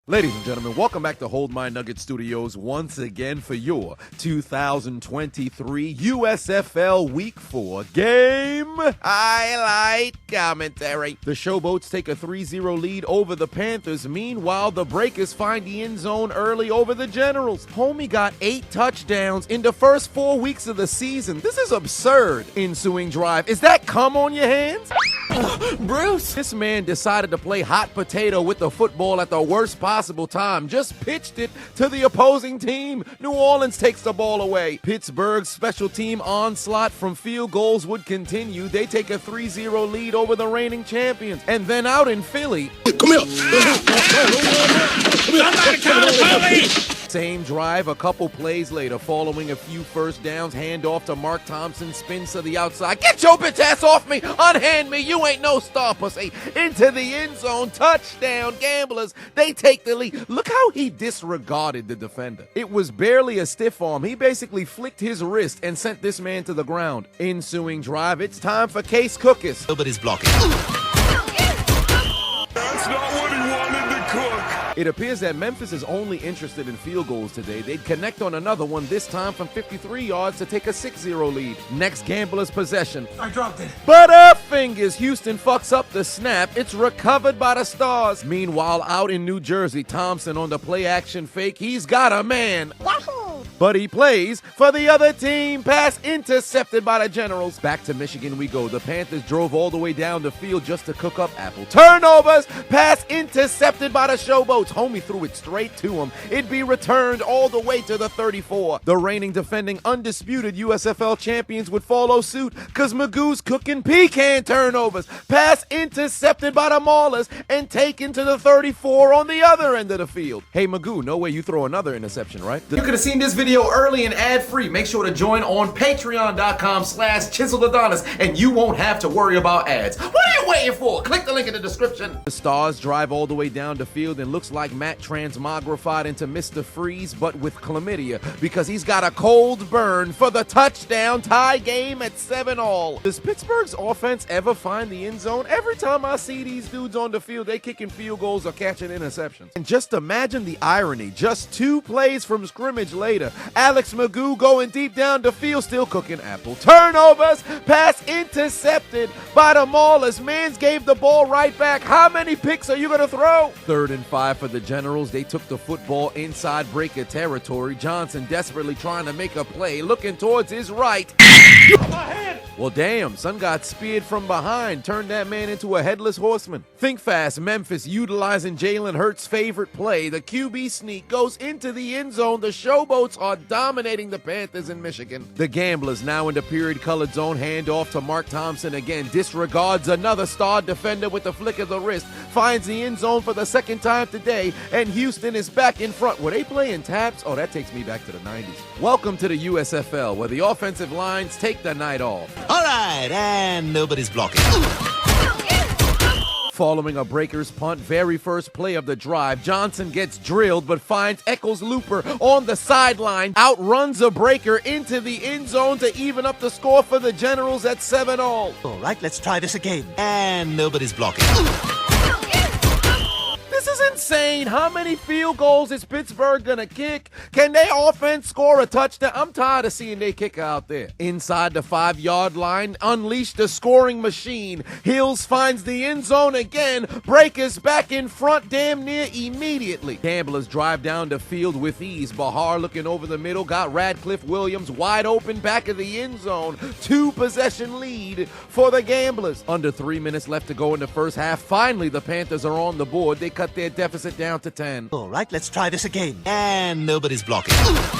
Ladies and gentlemen, welcome back to Hold My Nugget Studios once again for your 2023 USFL Week 4 game highlight commentary. The Showboats take a 3-0 lead over the Panthers. Meanwhile, the Breakers find the end zone early over the Generals. Homie got 8 touchdowns in the first 4 weeks of the season. This is absurd. Ensuing drive. Is that cum on your hands? Bruce! This man decided to play hot potato with the football at the worst possible time. Just pitched it to the opposing team. New Orleans takes the ball away. Pittsburgh's special team onslaught from field goals would continue. They take a 3-0 lead over the reigning champions. And then out in Philly... Come here! Somebody call the police! Same drive a couple plays later, following a few first downs, handoff to Mark Thompson, spins to the outside. Get your bitch ass off me! Unhand me! You ain't no star pussy! Into the end zone, touchdown, Gamblers. They take the lead. Look how he disregarded the defender. It was barely a stiff arm. He basically flicked his wrist and sent this man to the ground. Ensuing drive, it's time for Case Cookis. Nobody's blocking. That's not what he wanted to cook. It appears that Memphis is only interested in field goals today. They'd connect on another one, this time from 53 yards to take a 6-0 lead. Next Gamblers' possession. I dropped it. Butterfingers. Houston fucks up the snap. It's recovered by the Stars. Meanwhile, out in New Jersey, Thompson on the play-action fake. He's got a man. Wahoo! But he plays for the other team. Pass intercepted by the Generals. Back to Michigan we go. The Panthers drove all the way down the field just to cook up apple. Turnovers. Pass intercepted by the Showboats. Homie threw it straight to him. It'd be returned all the way to the 34. The reigning defending undisputed USFL champions would follow suit because Magoo's cooking pecan turnovers. Pass intercepted by the Maulers and taken to the 34 on the other end of the field. Hey Magoo, no way you throw another interception, right? You could have seen this video early and ad-free. Make sure to join on patreon.com/Chiseled Adonis and you won't have to worry about ads. What are you waiting for? Click the link in the description. The Stars drive all the way down the field and looks like Matt transmogrified into Mr. Freeze, but with chlamydia, because he's got a cold burn for the touchdown tie game at 7-all. Does Pittsburgh's offense ever find the end zone? Every time I see these dudes on the field, they kicking field goals or catching interceptions. And just imagine the irony. Just 2 plays from scrimmage later, Alex Magoo going deep down the field, still cooking apple. Turnovers, pass intercepted by the Maulers. Mans gave the ball right back. How many picks are you going to throw? 3rd and 5 for the Generals. They took the football inside Breaker territory. Johnson desperately trying to make a play, looking towards his right. Well, damn, son got speared from behind, turned that man into a headless horseman. Think fast, Memphis utilizing Jalen Hurts' favorite play. The QB sneak goes into the end zone. The Showboats are dominating the Panthers in Michigan. The Gamblers now in the period-colored zone, handoff to Mark Thompson again. Disregards another star defender with the flick of the wrist. Finds the end zone for the second time today, and Houston is back in front. Were they playing taps? Oh, that takes me back to the 90s. Welcome to the USFL, where the offensive lines take the night off. All right, and nobody's blocking. Following a Breakers punt, very first play of the drive, Johnson gets drilled but finds Eccles Looper on the sideline, outruns a Breaker into the end zone to even up the score for the Generals at 7-all. All right, let's try this again. And nobody's blocking. This is insane. How many field goals is Pittsburgh gonna kick? Can their offense score a touchdown? I'm tired of seeing they kicker out there. Inside the 5-yard line, unleash the scoring machine. Hills finds the end zone again. Breakers back in front damn near immediately. Gamblers drive down the field with ease. Bahar looking over the middle, got Radcliffe Williams wide open back of the end zone. 2-possession lead for the Gamblers. Under 3 minutes left to go in the first half. Finally, the Panthers are on the board. They cut their deficit down to 10. All right, let's try this again. And nobody's blocking. That's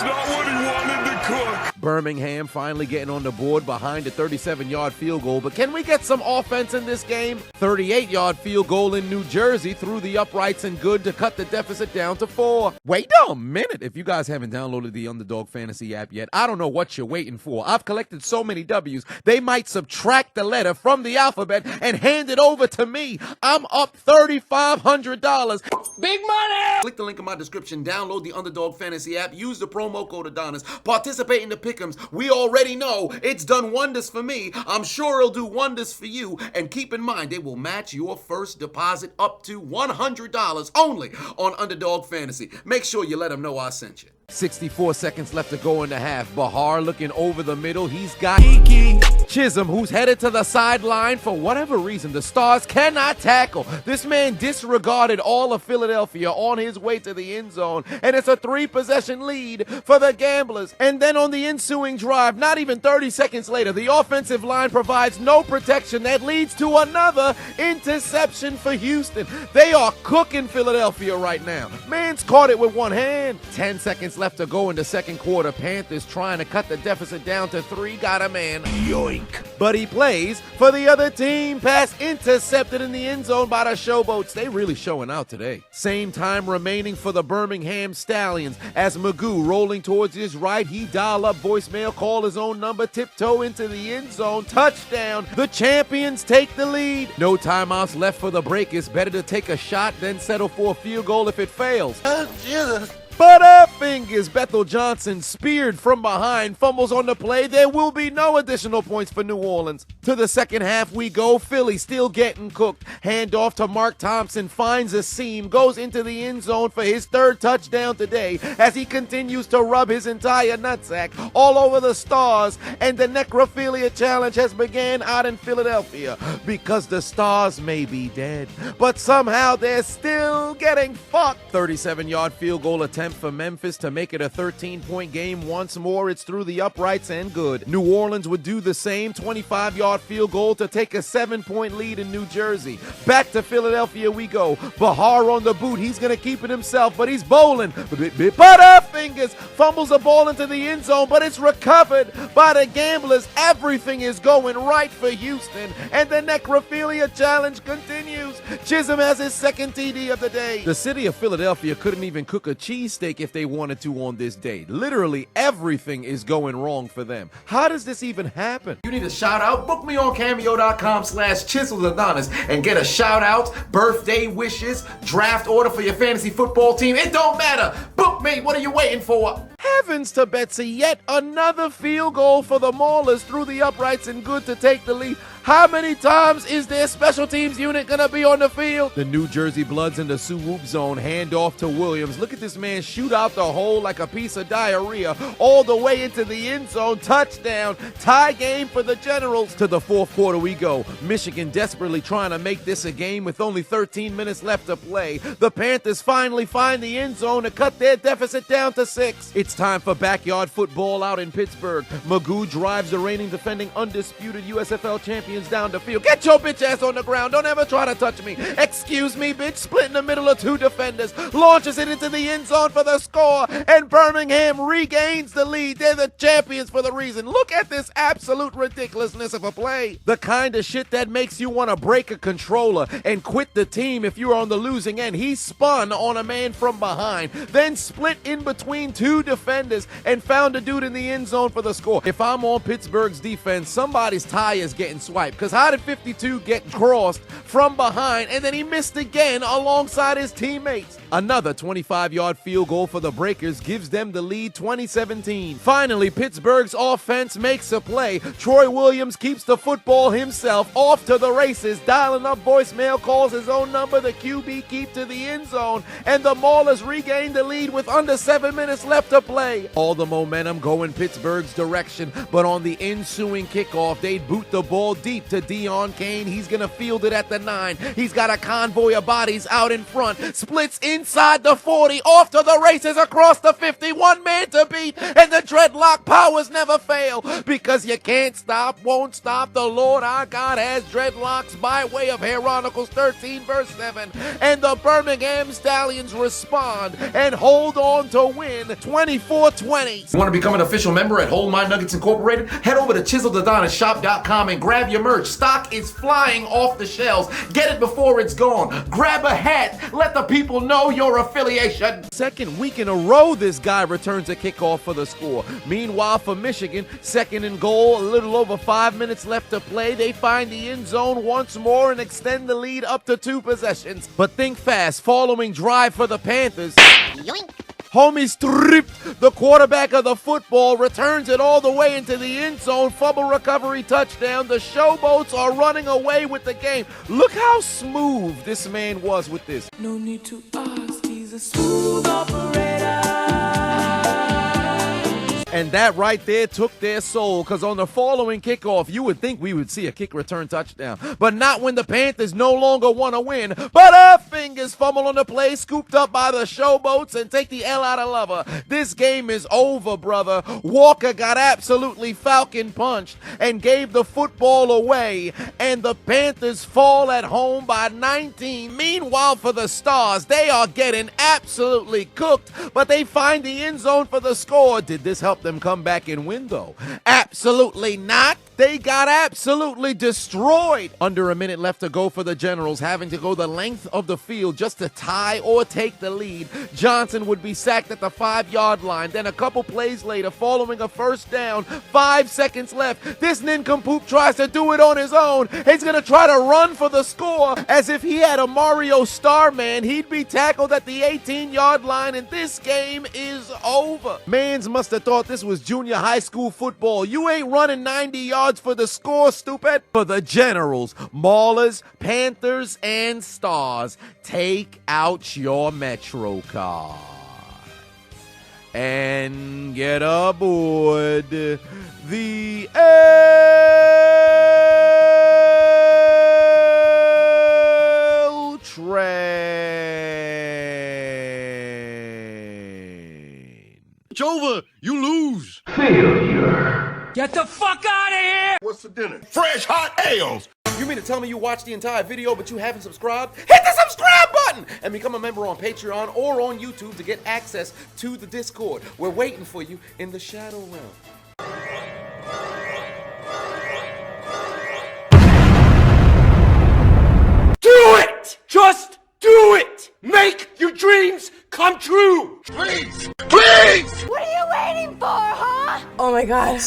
not what he wanted to cook. Birmingham finally getting on the board behind a 37-yard field goal. But can we get some offense in this game? 38-yard field goal in New Jersey through the uprights and good to cut the deficit down to 4. Wait a minute. If you guys haven't downloaded the Underdog Fantasy app yet, I don't know what you're waiting for. I've collected so many W's, they might subtract the letter from the alphabet and hand it over to me. I'm up $3,500. Big money! Click the link in my description, download the Underdog Fantasy app, use the promo code Adonis, participate in the pick pick'ems, we already know it's done wonders for me. I'm sure it'll do wonders for you. And keep in mind, they will match your first deposit up to $100 only on Underdog Fantasy. Make sure you let them know I sent you. 64 seconds left to go in the half. Bahar looking over the middle. He's got Chisholm, who's headed to the sideline. For whatever reason, the Stars cannot tackle. This man disregarded all of Philadelphia on his way to the end zone, and it's a 3-possession lead for the Gamblers. And then on the ensuing drive, not even 30 seconds later, the offensive line provides no protection. That leads to another interception for Houston. They are cooking Philadelphia right now. Man's caught it with one hand. 10 seconds left to go in the second quarter. Panthers trying to cut the deficit down to 3. Got a man. Yoink. But he plays for the other team. Pass intercepted in the end zone by the Showboats. They really showing out today. Same time remaining for the Birmingham Stallions as Magoo rolling towards his right. He dial up voicemail, call his own number, tiptoe into the end zone. Touchdown. The champions take the lead. No timeouts left for the Breakers. Better to take a shot than settle for a field goal if it fails. Butterfingers. Bethel Johnson speared from behind, fumbles on the play. There will be no additional points for New Orleans. To the second half we go. Philly still getting cooked. Handoff to Mark Thompson, finds a seam, goes into the end zone for his 3rd touchdown today as he continues to rub his entire nutsack all over the Stars. And the necrophilia challenge has began out in Philadelphia because the Stars may be dead, but somehow they're still getting fucked. 37-yard field goal attempt for Memphis to make it a 13-point game. Once more, it's through the uprights and good. New Orleans would do the same. 25-yard field goal to take a 7-point lead in New Jersey. Back to Philadelphia we go. Bahar on the boot. He's going to keep it himself, but he's bowling. Butterfingers fumbles the ball into the end zone, but it's recovered by the Gamblers. Everything is going right for Houston, and the necrophilia challenge continues. Chisholm has his 2nd TD of the day. The city of Philadelphia couldn't even cook a cheesesteak if they wanted to on this day. Literally everything is going wrong for them. How does this even happen? You need a shout out? Book me on Cameo.com/Chiseled Adonis and get a shout out, birthday wishes, draft order for your fantasy football team. It don't matter. Book me. What are you waiting for? Heavens to Betsy, yet another field goal for the Maulers through the uprights and good to take the lead. How many times is their special teams unit gonna be on the field? The New Jersey Bloods in the Sioux zone, hand off to Williams. Look at this man shoot out the hole like a piece of diarrhea all the way into the end zone. Touchdown. Tie game for the Generals. To the 4th quarter we go. Michigan desperately trying to make this a game with only 13 minutes left to play. The Panthers finally find the end zone to cut their deficit down to 6. It's time for backyard football out in Pittsburgh. Magoo drives the reigning defending undisputed USFL champion down the field. Get your bitch ass on the ground. Don't ever try to touch me. Excuse me, bitch. Split in the middle of 2 defenders. Launches it into the end zone for the score. And Birmingham regains the lead. They're the champions for the reason. Look at this absolute ridiculousness of a play. The kind of shit that makes you want to break a controller and quit the team if you're on the losing end. He spun on a man from behind, then split in between 2 defenders and found a dude in the end zone for the score. If I'm on Pittsburgh's defense, somebody's tie is getting swiped. Because how did 52 get crossed from behind and then he missed again alongside his teammates? Another 25-yard field goal for the Breakers gives them the lead 2017. Finally, Pittsburgh's offense makes a play. Troy Williams keeps the football himself, off to the races, dialing up voicemail, calls his own number, the QB keep to the end zone, and the Maulers regain the lead with under 7 minutes left to play. All the momentum going Pittsburgh's direction, but on the ensuing kickoff, they'd boot the ball deep to Deon Kane. He's gonna field it at the 9. He's got a convoy of bodies out in front, splits inside the 40, off to the races across the 50, 1 man to beat, and the dreadlock powers never fail, because you can't stop, won't stop. The Lord our God has dreadlocks by way of Chronicles 13 verse 7, and the Birmingham Stallions respond and hold on to win 24-20. You want to become an official member at Hold My Nuggets Incorporated? Head over to ChiseledAdonisShop.com and grab your merch. Stock is flying off the shelves. Get it before it's gone. Grab a hat. Let the people know your affiliation. Second week in a row, this guy returns a kickoff for the score. Meanwhile, for Michigan, 2nd and goal, a little over 5 minutes left to play. They find the end zone once more and extend the lead up to 2 possessions. But think fast, following drive for the Panthers. Yoink. Homie stripped the quarterback of the football, returns it all the way into the end zone, fumble recovery touchdown. The Showboats are running away with the game. Look how smooth this man was with this. No need to ask, he's a smooth operator. And that right there took their soul, because on the following kickoff, you would think we would see a kick return touchdown. But not when the Panthers no longer want to win. Butterfingers fumble on the play, scooped up by the Showboats, and take the L out of Lover. This game is over, brother. Walker got absolutely falcon punched and gave the football away, and the Panthers fall at home by 19. Meanwhile, for the Stars, they are getting absolutely cooked, but they find the end zone for the score. Did this help them come back and win, though? Absolutely not. They got absolutely destroyed. Under a minute left to go for the Generals, having to go the length of the field just to tie or take the lead. Johnson would be sacked at the 5-yard line. Then a couple plays later, following a first down, 5 seconds left, this nincompoop tries to do it on his own. He's going to try to run for the score. As if he had a Mario Starman, he'd be tackled at the 18-yard line, and this game is over. Mans must have thought this was junior high school football. You ain't running 90 yards for the score, stupid. For the Generals, Maulers, Panthers, and Stars, take out your Metro card and get aboard the L train. It's over. You lose. Get the fuck out of here! What's for dinner? Fresh hot ales. You mean to tell me you watched the entire video but you haven't subscribed? Hit the subscribe button and become a member on Patreon or on YouTube to get access to the Discord. We're waiting for you in the Shadow Realm. Do it! Just do it! Make your dreams come true! Please! Please! What are you waiting for, huh? Oh my god.